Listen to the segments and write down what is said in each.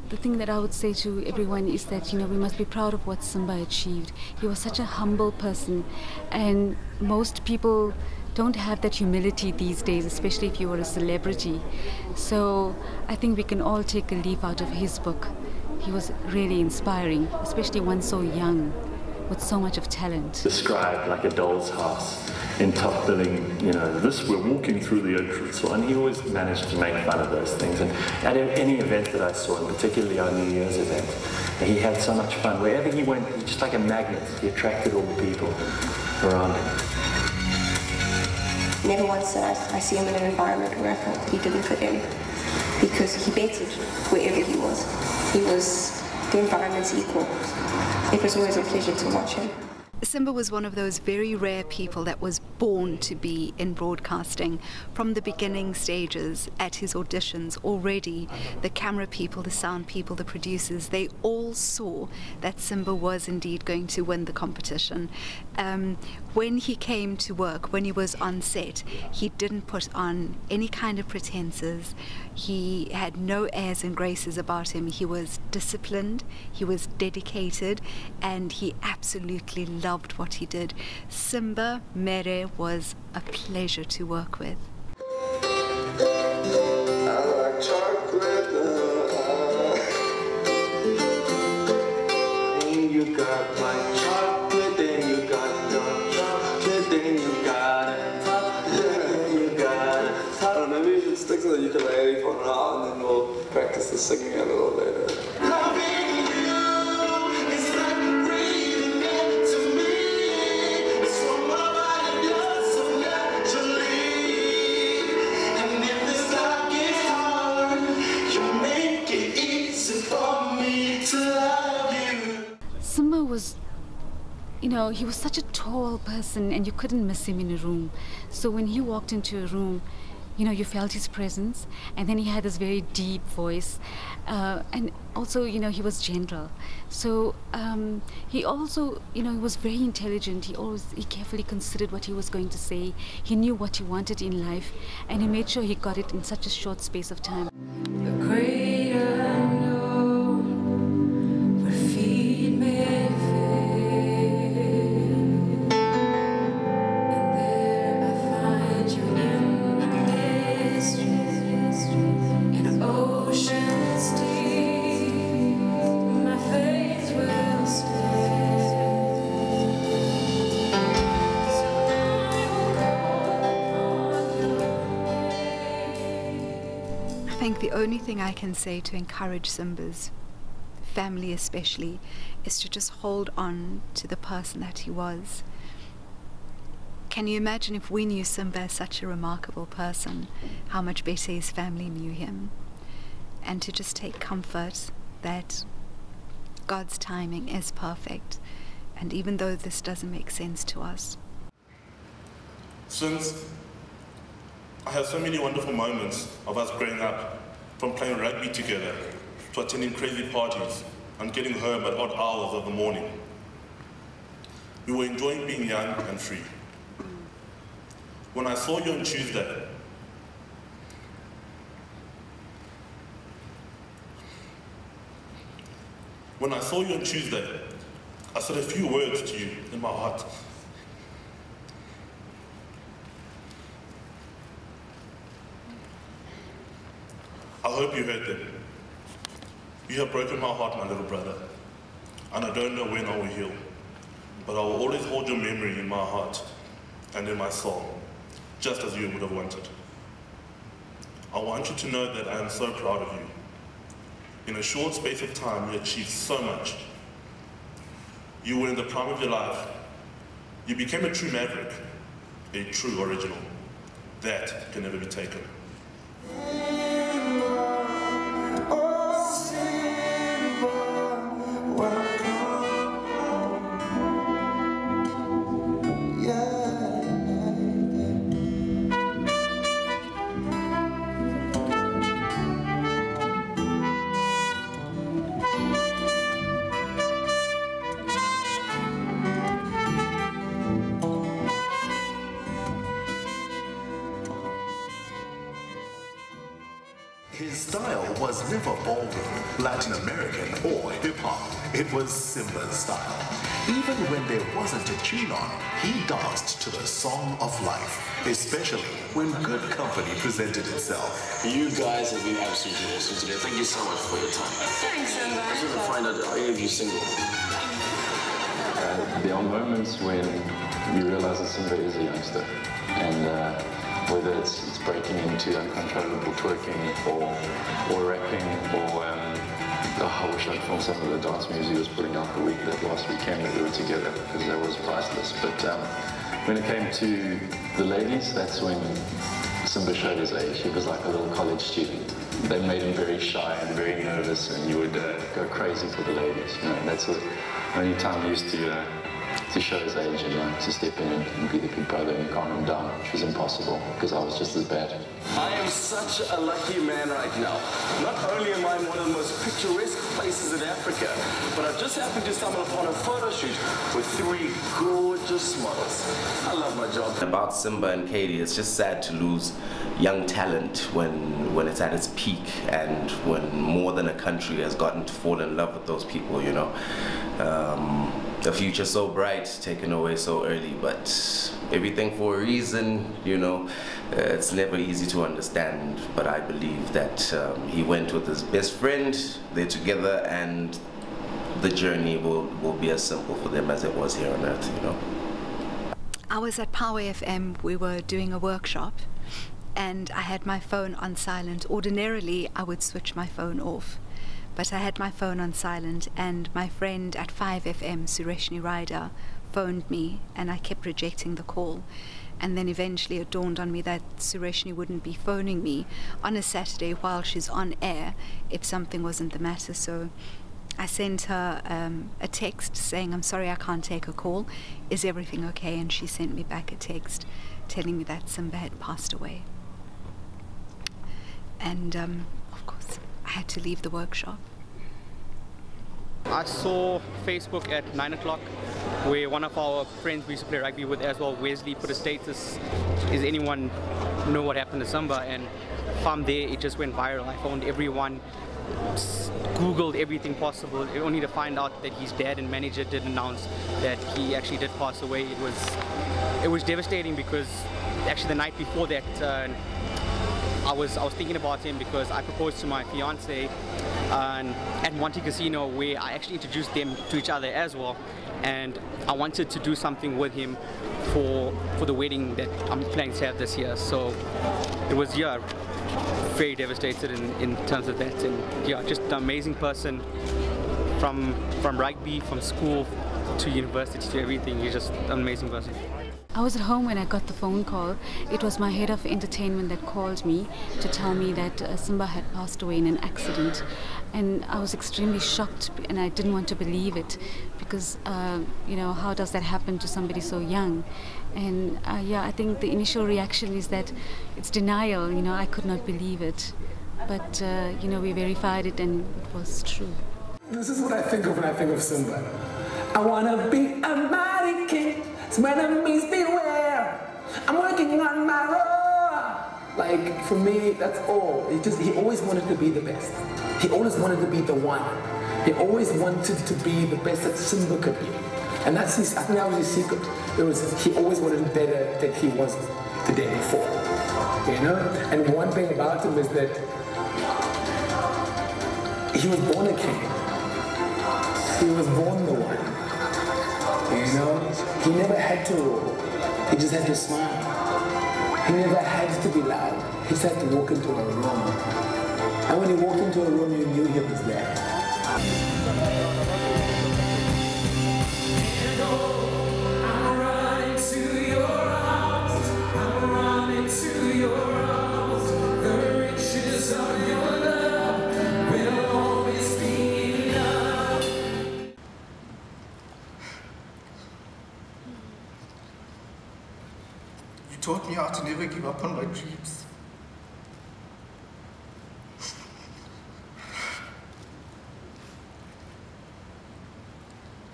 the thing that I would say to everyone is that, we must be proud of what Simba achieved. He was such a humble person, and most people don't have that humility these days, especially if you were a celebrity. So I think we can all take a leaf out of his book. He was really inspiring, especially one so young, with so much of talent. Described like a doll's house in top billing, we're walking through the entrance, and he always managed to make fun of those things. And at any event that I saw, and particularly our New Year's event, he had so much fun. Wherever he went, he just like a magnet, he attracted all the people around him. Never once did I see him in an environment where I felt he didn't fit in, because he bettered wherever he was. He was the environment's equal. It was always a pleasure to watch him. Simba was one of those very rare people that was born to be in broadcasting. From the beginning stages, at his auditions, already the camera people, the sound people, the producers, they all saw that Simba was indeed going to win the competition. When he came to work, when he was on set, he didn't put on any kind of pretenses. He had no airs and graces about him. He was disciplined, he was dedicated, and he absolutely loved what he did. Simba Mhere was a pleasure to work with. I like chocolate. And you got my chocolate, then you got your chocolate, then you got it. You got it. I don't know, maybe you should stick to the ukulele for now, and then we'll practice the singing a little later. Simba was, he was such a tall person, and you couldn't miss him in a room. So when he walked into a room, you felt his presence, and then he had this very deep voice, and also, he was gentle. So he also, he was very intelligent. He carefully considered what he was going to say. He knew what he wanted in life, and he made sure he got it in such a short space of time. The great unknown, where feet may fail, and there I find you in the mysteries, in oceans deep, my faith will stand. So I will call upon you. I think the only thing I can say to encourage Simba's family especially is to just hold on to the person that he was. Can you imagine if we knew Simba as such a remarkable person, how much better his family knew him? And to just take comfort that God's timing is perfect, and even though this doesn't make sense to us. Since I have so many wonderful moments of us growing up, from playing rugby together, to attending crazy parties, and getting home at odd hours of the morning. We were enjoying being young and free. When I saw you on Tuesday, I said a few words to you in my heart. I hope you heard them. You have broken my heart, my little brother, and I don't know when I will heal, but I will always hold your memory in my heart and in my soul, just as you would have wanted. I want you to know that I am so proud of you. In a short space of time, you achieved so much. You were in the prime of your life. You became a true maverick, a true original. That can never be taken. style was never ballroom, Latin American, or hip-hop. It was Simba's style. Even when there wasn't a tune on, he danced to the song of life, especially when good company presented itself. You guys have been absolutely awesome today. Thank you so much for your time. Thanks, Simba. I just want to find out, are any of you single? There are moments when you realize that Simba is a youngster, and whether it's breaking into uncontrollable twerking or rapping or I wish I'd filmed some of the dance moves he was putting out that last weekend that we were together, because that was priceless. But when it came to the ladies, that's when Simba showed his age. He was like a little college student. They made him very shy and very nervous, and he would go crazy for the ladies. You know, and that's the only time he used to show his age and to step in and be the big brother and calm him down, which was impossible because I was just as bad. I am such a lucky man right now. Not only am I in one of the most picturesque places in Africa, but I've just happened to stumble upon a photo shoot with 3 gorgeous models. I love my job. About Simba and Katie, it's just sad to lose young talent when it's at its peak and when more than a country has gotten to fall in love with those people, you know. The future's so bright, taken away so early, but everything for a reason, you know. It's never easy to understand, but I believe that he went with his best friend, they're together, and the journey will be as simple for them as it was here on Earth, you know. I was at Power FM, we were doing a workshop, and I had my phone on silent. Ordinarily, I would switch my phone off, but I had my phone on silent, and my friend at 5FM, Sureshni Ryder, phoned me, and I kept rejecting the call. And then eventually it dawned on me that Sureshni wouldn't be phoning me on a Saturday while she's on air if something wasn't the matter. So I sent her a text saying, "I'm sorry I can't take a call. Is everything okay?" And she sent me back a text telling me that Simba had passed away. And of course, I had to leave the workshop. I saw Facebook at 9 o'clock where one of our friends we used to play rugby with as well, Wesley, put a status, "Does anyone know what happened to Simba?" And from there it just went viral. I phoned everyone, Googled everything possible, only to find out that his dad and manager did announce that he actually did pass away. It was devastating because actually the night before that I was thinking about him because I proposed to my fiance at Monte Casino, where I actually introduced them to each other as well, and I wanted to do something with him for the wedding that I'm planning to have this year. So it was, yeah, very devastated in terms of that, and yeah, just an amazing person from rugby, from school to university to everything. He's just an amazing person. I was at home when I got the phone call. It was my head of entertainment that called me to tell me that Simba had passed away in an accident. And I was extremely shocked, and I didn't want to believe it because, you know, how does that happen to somebody so young? And yeah, I think the initial reaction is that it's denial, you know, I could not believe it. But, you know, we verified it and it was true. This is what I think of when I think of Simba. I want to be a mighty king. So my enemies beware, I'm working on my road. Like, for me, that's all. He always wanted to be the best. He always wanted to be the one. He always wanted to be the best that Simba could be. And that's I think that was his secret. He always wanted to be better than he was the day before. You know? And one thing about him is that he was born a king. He was born the one. You know, he never had to roar, he just had to smile. He never had to be loud, he just had to walk into a room. And when he walked into a room, you knew he was there. I'm running to your arms, I'm running to your arms. The riches of your love will always be enough. You taught me how to never give up on my dreams.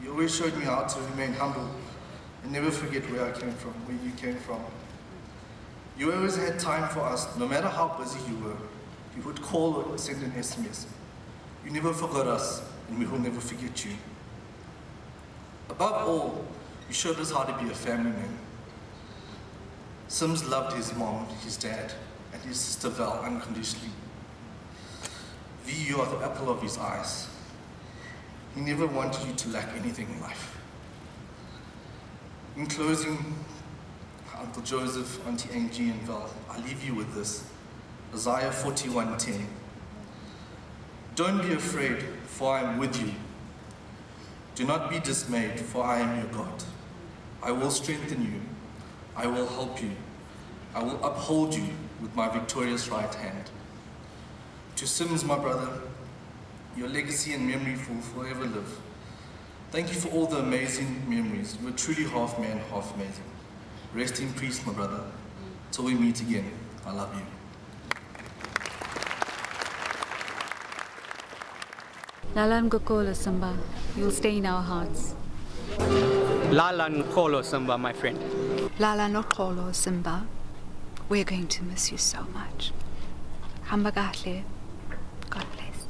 You always showed me how to remain humble and never forget where I came from, where you came from. You always had time for us, no matter how busy you were. You would call or send an SMS. You never forgot us, and we will never forget you. Above all, you showed us how to be a family man. Sims loved his mom, his dad, and his sister Val unconditionally. V, you are the apple of his eyes. He never wanted you to lack anything in life. In closing, Uncle Joseph, Auntie Angie, and Val, I leave you with this. Isaiah 41:10. Don't be afraid, for I am with you. Do not be dismayed, for I am your God. I will strengthen you. I will help you. I will uphold you with my victorious right hand. To Sims, my brother, your legacy and memory will forever live. Thank you for all the amazing memories. You were truly half man, half amazing. Rest in peace, my brother. Till we meet again, I love you. Lala Ngokolo, Simba. You'll stay in our hearts. Lala Nkolo, Simba, my friend. Lala Nokolo, Simba. We're going to miss you so much. Hamba kahle. God bless.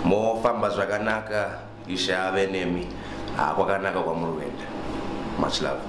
Mo famba zvakanaka, ishave nemi. Kwakanaka kwamuri kuenda. Much love.